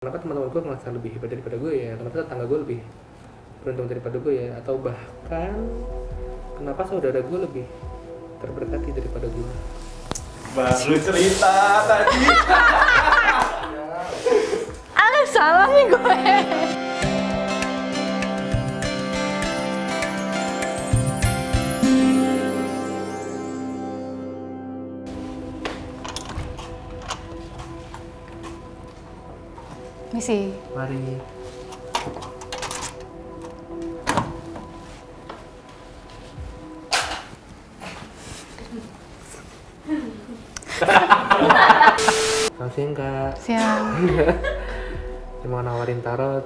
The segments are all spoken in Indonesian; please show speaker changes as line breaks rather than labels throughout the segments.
Kenapa teman-teman gue merasa lebih hebat daripada gue ya, kenapa tetangga gue lebih beruntung daripada gue ya, atau bahkan kenapa saudara gue lebih terberkati daripada gue.
Baru cerita tadi.
Salah nih gue. Misi.
Mari. Selamat siang Kak.
Siang.
Mau nawarin tarot.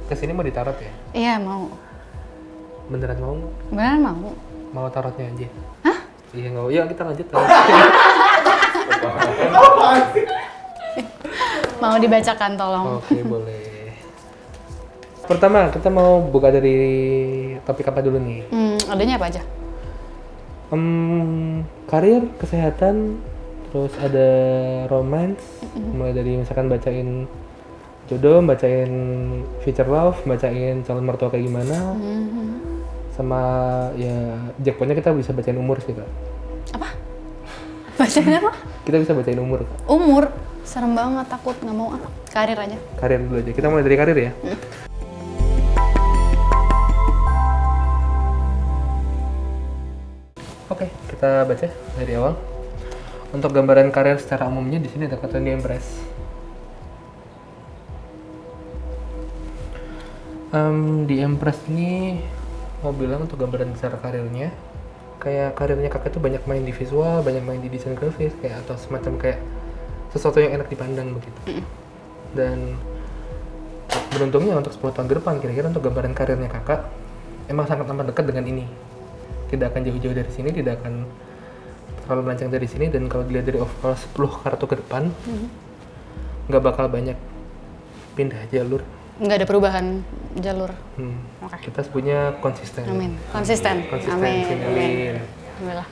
Kesini mau ditarot ya?
Iya mau.
Beneran mau?
Beneran mau.
Mau tarotnya aja?
Hah?
Iya nggak? Ya kita lanjut tarot.
Mau dibacakan tolong.
Oke boleh. Pertama kita mau buka dari topik apa dulu nih?
Adanya apa aja?
Karir, kesehatan, terus ada romance, mulai dari misalkan bacain jodoh, bacain future love, bacain calon mertua kayak gimana, sama ya jackpotnya kita bisa bacain umur sih Kak.
Apa? Bacanya apa?
Kita bisa bacain umur Kak.
Umur. Serem banget, takut, nggak mau ah. Karir aja.
Karir dulu aja, kita mulai dari karir ya. Oke, kita baca dari awal. Untuk gambaran karir secara umumnya di sini ada kata di Empress. Di Empress ini mau bilang untuk gambaran besar karirnya, kayak karirnya kakak tuh banyak main di visual, banyak main di desain grafis, kayak atau semacam kayak sesuatu yang enak dipandang begitu. Dan beruntungnya untuk 10 tahun ke depan, kira-kira untuk gambaran karirnya kakak emang sangat amat dekat dengan ini. Tidak akan jauh-jauh dari sini, tidak akan terlalu melenceng dari sini, dan kalau dilihat dari overall 10 kartu ke depan nggak bakal banyak pindah jalur.
Nggak ada perubahan jalur. Oke.
Kita sebutnya konsisten.
Amin. Konsisten.
Konsisten.
Amin.
Amin.
Alhamdulillah.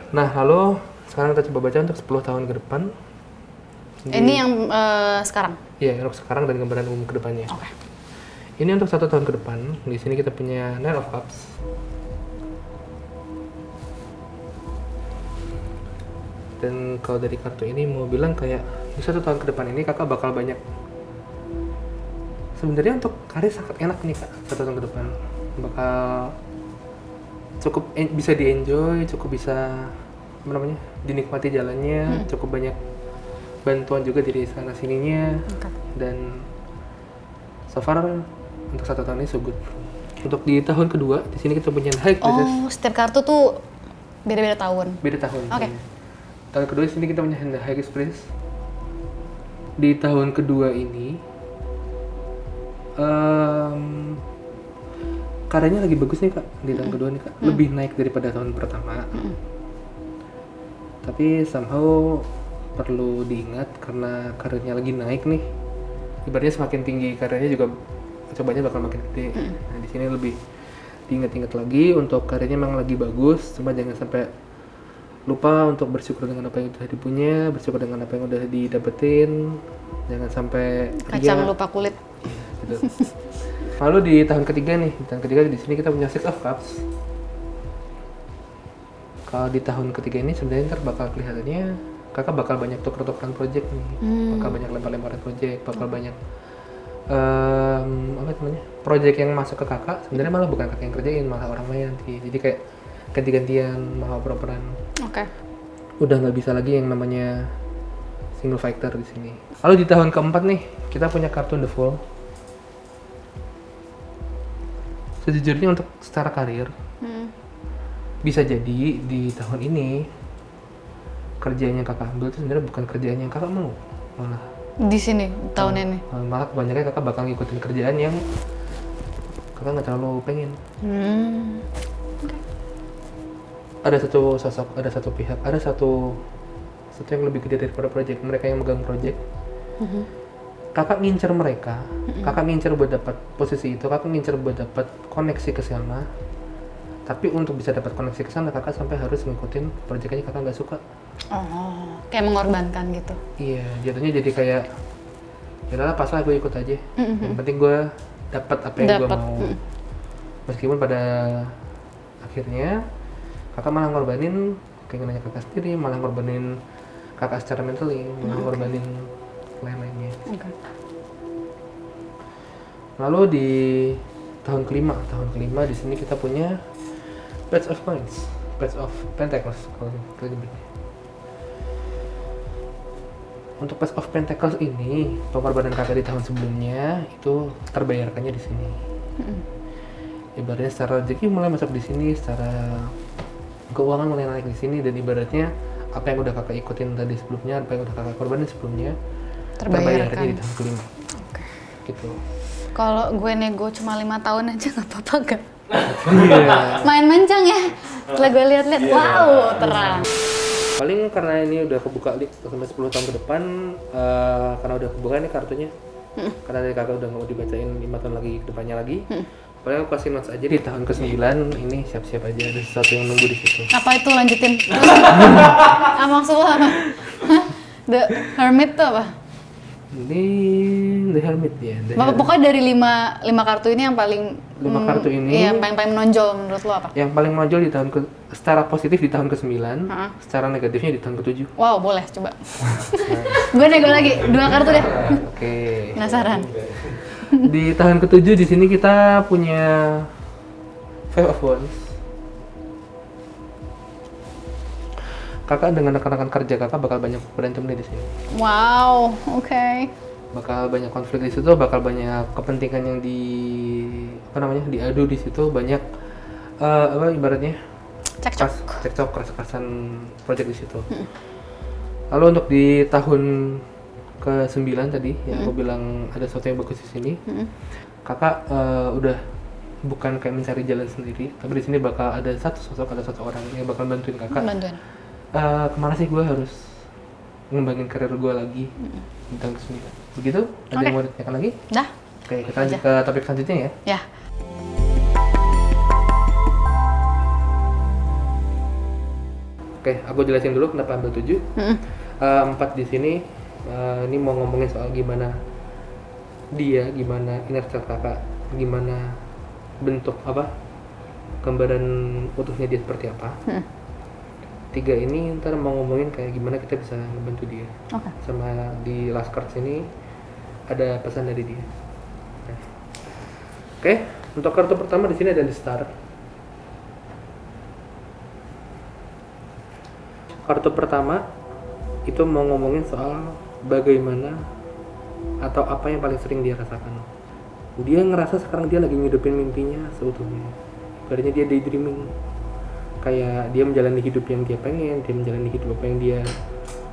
Nah lalu sekarang kita coba baca untuk 10 tahun ke depan.
Ini yang sekarang.
Iya, untuk sekarang dan gambaran umum ke depannya.
Oke.
Ini untuk 1 tahun ke depan. Di sini kita punya Nine of Cups. Dan kalau dari kartu ini mau bilang kayak di 1 tahun ke depan ini kakak bakal banyak. Sebenarnya untuk karir sangat enak nih kak, 1 tahun ke depan bakal cukup bisa di-enjoy, cukup bisa apa namanya dinikmati jalannya, cukup banyak bantuan juga dari sana sininya.
Oke.
Dan so far untuk 1 tahun ini so good. Untuk di tahun kedua di sini kita punya High Priestess.
Oh, setiap kartu tuh beda-beda tahun.
Beda tahun.
Oke.
Tahun kedua di sini kita punya The High Priestess. Di tahun kedua ini karyanya lagi bagus nih kak di tahun kedua nih kak, lebih naik daripada tahun pertama. Tapi somehow perlu diingat karena karirnya lagi naik nih, ibaratnya semakin tinggi karirnya juga cobanya bakal makin gede. Nah di sini lebih diingat-ingat lagi untuk karirnya memang lagi bagus, cuma jangan sampai lupa untuk bersyukur dengan apa yang udah dipunya, bersyukur dengan apa yang udah didapetin, jangan sampai
Kacang lupa kulit.
gitu. Lalu di tahun ketiga nih, di sini kita punya Six of Cups. Kalau di tahun ketiga ini sebenarnya ntar bakal kelihatannya kakak bakal banyak tuker-tukeran project nih, bakal banyak lempar-lemparan project, bakal banyak apa namanya project yang masuk ke kakak. Sebenarnya malah bukan kakak yang kerjain, malah orang lain nanti. Jadi kayak ganti-gantian, malah oper-operan.
Oke.
Udah nggak bisa lagi yang namanya single fighter di sini. Lalu di tahun keempat nih kita punya kartu The Fool. Sejujurnya untuk secara karir bisa jadi di tahun ini kerjaan yang kakak ambil itu sebenarnya bukan kerjaan yang kakak mau, malah
Di sini tahun ini.
malah kebanyakan kakak bakal ngikutin kerjaan yang kakak nggak terlalu pengen. Ada satu sosok, ada satu pihak, ada satu yang lebih gede daripada project, mereka yang megang project. Kakak ngincer mereka, kakak ngincer buat dapat posisi itu, kakak ngincer buat dapat koneksi ke sana. Tapi untuk bisa dapat koneksi ke sana, kakak sampai harus ngikutin project-nya kakak nggak suka.
Oh, kayak mengorbankan gitu.
Iya, jatuhnya jadi kayak ya udahlah pas lah gue ikut aja. Yang penting gue dapat apa yang gue
Dapat.
mau. Meskipun pada akhirnya kakak malah ngorbanin keinginannya kakak sendiri, malah ngorbanin kakak secara mentally, malah ngorbanin lain-lainnya.
Oke.
Lalu di tahun kelima di sini kita punya Page of Coins, Page of Pentacles kalau kita nyebutnya. Untuk Page of Pentacles ini, pengorbanan kakak di tahun sebelumnya itu terbayarkannya di sini. Ibaratnya secara rezeki mulai masuk di sini, secara keuangan mulai naik di sini, dan ibaratnya apa yang udah kakak ikutin tadi sebelumnya, apa yang udah kakak korbanin sebelumnya, terbayarkannya di tahun kelima. Gitu.
Kalau gue nego cuma 5 tahun aja nggak apa-apa gak?
Iya.
Main mancang ya. Setelah gue lihat-lihat, wow, terang.
Paling karena ini udah kebuka sampai 10 tahun ke depan, karena udah kebuka nih kartunya. Karena dari kakak udah nggak mau dibacain 5 tahun lagi ke depannya lagi. Paling aku kasih notes aja di tahun ke-9 ini siap-siap aja ada sesuatu yang nunggu di situ.
Apa itu lanjutin? Maksud lo apa? Hah? The Hermit tuh apa?
Ini The Hermit ya.
Pokoknya dari 5 kartu ini yang paling
5 kartu ini.
Iya, yang paling menonjol menurut lo apa?
Yang paling menonjol di tahun secara positif di tahun ke-9, secara negatifnya di tahun ke-7.
Wow, boleh coba. Gue nego lagi 2 kartu deh.
Oke.
Penasaran.
Di tahun ke-7 di sini kita punya Five of Wands. Kakak dengan rekan-rekan kerja kakak bakal banyak berantem nih di sini.
Wow, oke.
Bakal banyak konflik di situ, bakal banyak kepentingan yang diadu di situ, banyak ibaratnya cekcok keras-kerasan project di situ. Lalu untuk di tahun ke-9 tadi yang aku bilang ada sesuatu yang bagus di sini, kakak udah bukan kayak mencari jalan sendiri, tapi di sini bakal ada satu orang yang bakal bantuin kakak. Kemana sih gue harus ngembangin karir gue lagi di tahun ke-9. Begitu? Ada yang mau ditanyakan lagi?
Dah.
Oke, kita lanjut ke topik selanjutnya ya.
Ya.
Oke, aku jelasin dulu kenapa ambil 7. 4 di sini ini mau ngomongin soal gimana inner child kakak, gimana bentuk gambaran utuhnya dia seperti apa. 3 ini ntar mau ngomongin kayak gimana kita bisa ngebantu dia. Sama di last cards ini ada pesan dari dia. Oke, untuk kartu pertama di sini ada The Star. Kartu pertama itu mau ngomongin soal bagaimana atau apa yang paling sering dia rasakan. Dia ngerasa sekarang dia lagi ngidupin mimpinya seutuhnya. Ibaratnya dia daydreaming. Kayak dia menjalani hidup yang dia pengen, dia menjalani hidup apa yang dia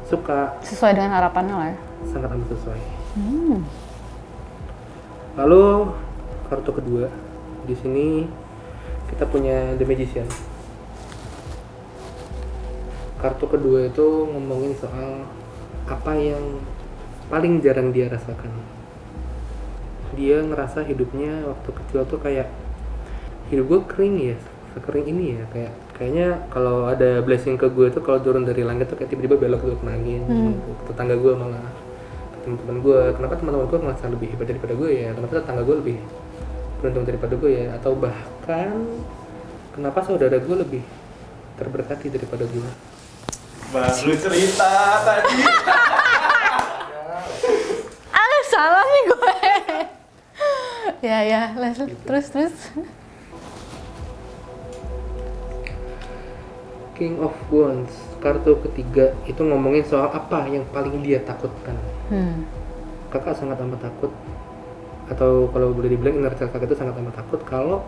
suka.
Sesuai dengan harapannya lah ya.
Sangat amat sesuai. Lalu kartu kedua di sini kita punya The Magician. Kartu kedua itu ngomongin soal apa yang paling jarang dia rasakan. Dia ngerasa hidupnya waktu kecil tuh kayak hidup gue kering ya, sekering ini ya, kayaknya kalau ada blessing ke gue tuh kalau turun dari langit tuh kayak tiba-tiba belok ke angin. Tetangga gue malah, teman-teman gue, kenapa teman-teman gue ngerasa lebih hebat daripada gue ya, kenapa tetangga gue lebih beruntung daripada gue ya, atau bahkan kenapa saudara gue lebih terberkati daripada gue.
Baru cerita tadi.
Salah nih gue. ya, terus.
King of Wands, kartu ketiga itu ngomongin soal apa yang paling dia takutkan. Kakak sangat amat takut, atau kalau boleh dibilang inner child kakak itu sangat amat takut kalau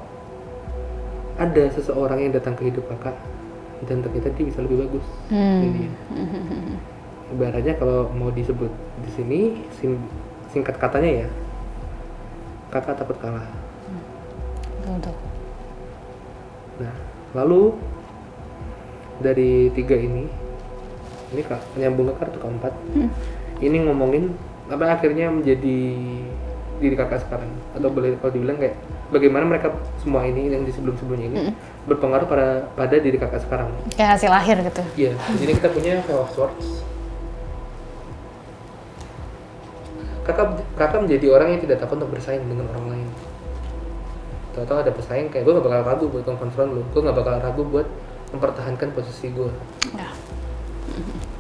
ada seseorang yang datang ke hidup kakak dan ternyata dia bisa lebih bagus dari dia. Ibaratnya kalau mau disebut di sini singkat katanya ya, kakak takut kalah.
Betul.
Nah, lalu dari 3 ini menyambung ke kartu keempat. Ini ngomongin apa akhirnya menjadi diri kakak sekarang, atau boleh kalau dibilang kayak bagaimana mereka semua ini yang di sebelumnya ini berpengaruh pada diri kakak sekarang.
Kayak hasil akhir gitu.
Iya, di sini kita punya Five of Swords. kakak menjadi orang yang tidak takut untuk bersaing dengan orang lain. Tahu-tahu ada pesaing, kayak gue gak bakal ragu buat konfront lu, gue gak bakal ragu buat mempertahankan posisi gue.
Ya.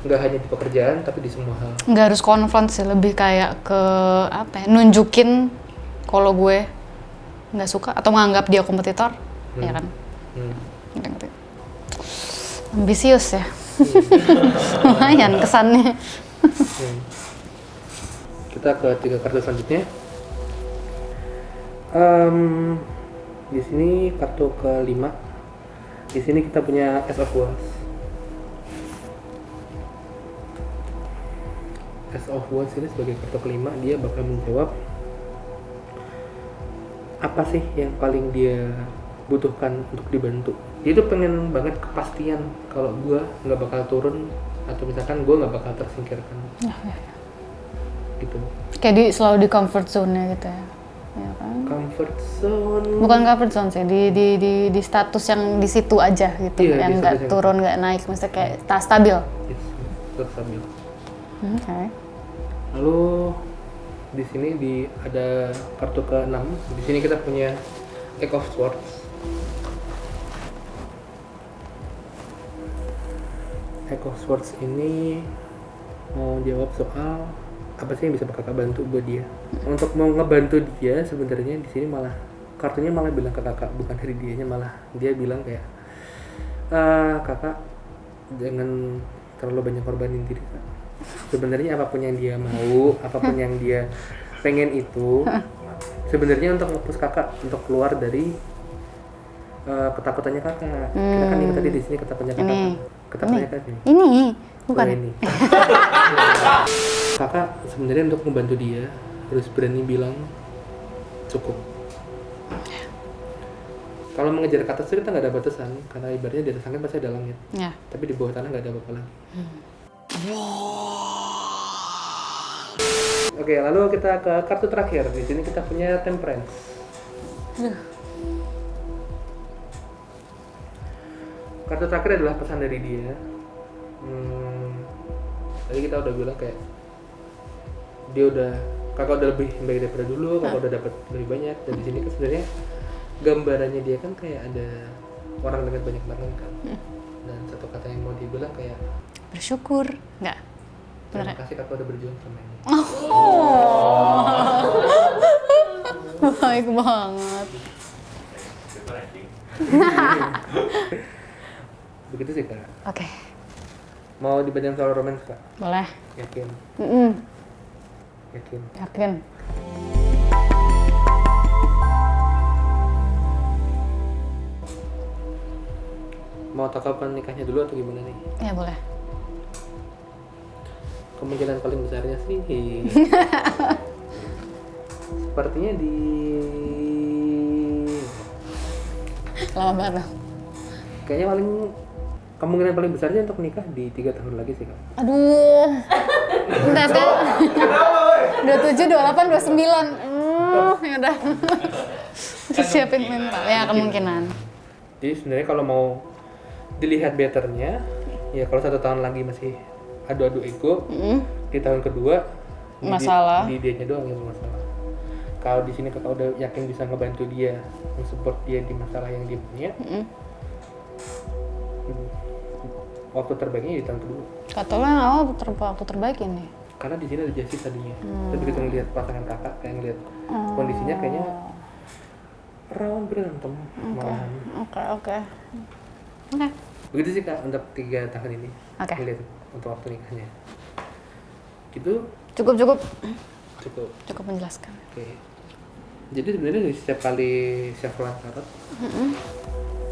Nggak hanya di pekerjaan tapi di semua hal.
Nggak harus konfront sih, lebih kayak ke apa ya, nunjukin kalau gue nggak suka atau menganggap dia kompetitor, ya kan? Gitu. Ambisius ya. Lumayan kesannya.
Kita ke 3 kartu selanjutnya. Di sini kartu ke-5. Di sini kita punya Ace of Wands. Ace of Wands ini sebagai kartu ke-5, dia bakal menjawab apa sih yang paling dia butuhkan untuk dibantu. Dia tuh pengen banget kepastian kalau gue nggak bakal turun atau misalkan gue nggak bakal tersingkirkan. Gitu.
Kayak selalu di comfort zone-nya gitu ya. Ya kan?
Comfort zone.
Bukan comfort zone sih, di status yang di situ aja gitu,
Iya,
yang nggak turun nggak naik, maksudnya kayak stabil.
Yes, tetap stabil.
Oke.
Lalu di sini ada kartu ke-6. Di sini kita punya Eight of Swords. Eight of Swords ini mau jawab soal apa sih yang bisa kakak bantu buat dia. Untuk mau ngebantu dia sebenarnya di sini malah kartunya malah bilang ke kakak, bukan dari dianya, malah dia bilang kayak kakak jangan terlalu banyak korbanin diri kak. Sebenarnya apapun yang dia mau, apapun yang dia pengen itu sebenarnya untuk nge-push kakak untuk keluar dari ketakutannya kakak. Kita kan yang tadi di sini ketakutannya kakak. Ketakutannya kakak
Ini bukan.
ini. Kakak sebenarnya untuk membantu dia harus berani bilang cukup. Kalau mengejar ke atas kita nggak ada batasan, karena ibaratnya di atas langit pasti ada langit.
Ya.
Tapi di bawah tanah nggak ada apa-apa lagi. Oke, lalu kita ke kartu terakhir. Di sini kita punya Temperance. Kartu terakhir adalah pesan dari dia. Tadi kita udah bilang kayak kakak udah lebih baik daripada dulu, kakak udah dapat lebih banyak. Dan di sini kan sebenarnya gambarannya dia kan kayak ada orang dengan banyak tangan kan. Dan satu kata yang mau dibilang kayak
Bersyukur, nggak?
terima kasih kakak udah berjuang sama ini.
Baik banget.
Begitu sih kak.
Oke,
Mau dibanding soal romance kak?
boleh.
Yakin? Yakin?
Yakin.
Mau tahu kapan nikahnya dulu atau gimana nih?
Ya boleh.
Kemungkinan paling besarnya sih sepertinya di
Lama banget.
kayaknya kemungkinan paling besarnya untuk nikah di 3 tahun lagi sih kak.
Aduh. Bentar kan? 27, 28, 29. Ya udah. Terus siapin mental. Ya kemungkinan.
Jadi sebenarnya kalau mau dilihat betternya, ya kalau 1 tahun lagi masih adu-adu ego, di tahun kedua
Masalah.
di dianya doang yang masalah. Kalau di sini kakak udah yakin bisa ngebantu dia, mensupport dia di masalah yang dia punya, waktu terbaiknya di tahun kedua.
Kata lo yang awal waktu terbaik ini.
Karena di sini ada Jessie tadinya. Tapi begitu ngeliat pasangan kakak, kayak ngeliat kondisinya kayaknya rawan berantem malahan.
Oke.
Begitu sih kak untuk 3 tahun ini.
Oke.
Ngeliat untuk waktu nikahnya. Gitu
Cukup
cukup.
menjelaskan.
Oke. Jadi sebenarnya di setiap kali shuffle tarot,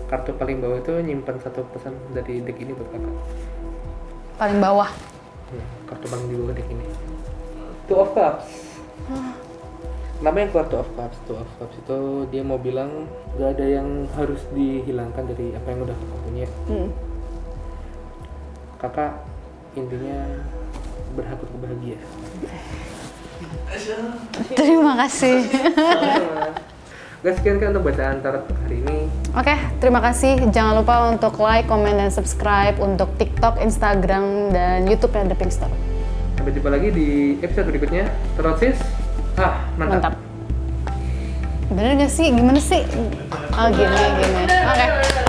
kartu paling bawah itu nyimpan 1 pesan dari deck ini buat kakak.
Paling bawah.
Kartu paling di bawah deck ini. Two of Cups. Namanya keluar Two of Cups. Two of Cups itu dia mau bilang gak ada yang harus dihilangkan dari apa yang udah kakak punya. Kakak intinya berhak untuk bahagia.
Terima kasih.
Guys, sekian kan untuk bacaan tarot hari ini.
Oke, terima kasih. Jangan lupa untuk like, comment, dan subscribe untuk TikTok, Instagram, dan YouTube-nya The Pink Store.
Sampai jumpa lagi di episode berikutnya. Terus mantap.
Bener gak sih? Gimana sih? Oh gini. Oke.